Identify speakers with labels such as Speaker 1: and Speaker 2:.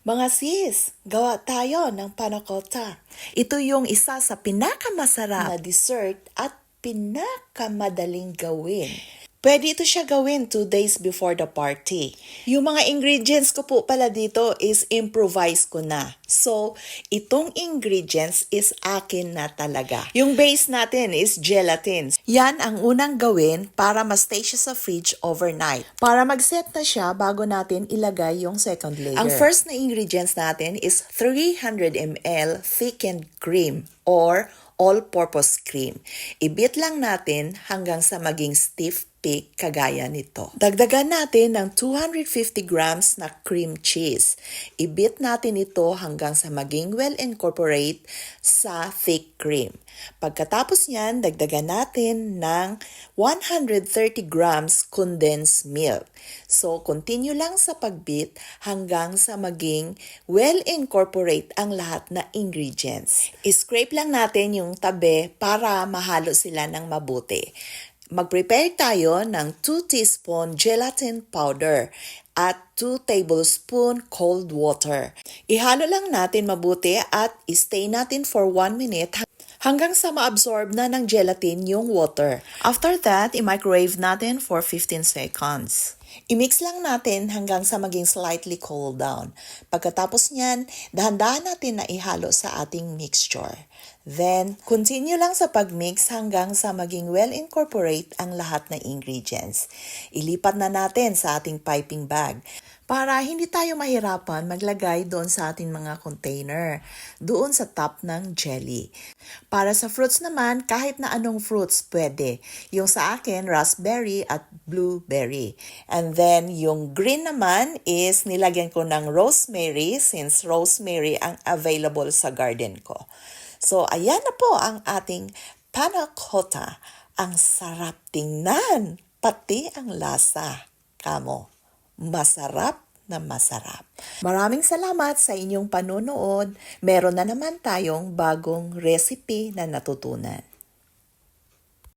Speaker 1: Mga sis, gawa tayo ng panna cotta. Ito yung isa sa pinakamasarap na dessert at pinakamadaling gawin. Pwede ito siya gawin 2 days before the party. Yung mga ingredients ko po pala dito is improvise ko na. So, itong ingredients is akin na talaga. Yung base natin is gelatin. Yan ang unang gawin para ma-stay siya sa fridge overnight. Para mag-set na siya bago natin ilagay yung second layer. Ang first na ingredients natin is 300 ml thickened cream or all-purpose cream. Ibit lang natin hanggang sa maging stiff peak kagaya nito. Dagdagan natin ng 250 grams na cream cheese. Ibit natin ito hanggang sa maging well-incorporate sa thick cream. Pagkatapos niyan, dagdagan natin ng 130 grams condensed milk. So, continue lang sa pagbit hanggang sa maging well-incorporate ang lahat na ingredients. I-scrape lang natin yung tabi para mahalo sila ng mabuti. Mag-prepare tayo ng 2 teaspoon gelatin powder at 2 tablespoon cold water. Ihalo lang natin mabuti at stay natin for 1 minute hanggang sa ma-absorb na ng gelatin yung water. After that, i-microwave natin for 15 seconds. I-mix lang natin hanggang sa maging slightly cool down. Pagkatapos niyan, dahan-dahan natin na ihalo sa ating mixture. Then, continue lang sa pagmix hanggang sa maging well-incorporate ang lahat na ingredients. Ilipat na natin sa ating piping bag para hindi tayo mahirapan maglagay doon sa ating mga container, doon sa top ng jelly. Para sa fruits naman, kahit na anong fruits pwede. Yung sa akin, raspberry at blueberry. And then, yung green naman is nilagyan ko ng rosemary since rosemary ang available sa garden ko. So, ayan na po ang ating panna cotta. Ang sarap tingnan, pati ang lasa. Kamo, masarap na masarap. Maraming salamat sa inyong panonood. Meron na naman tayong bagong recipe na natutunan.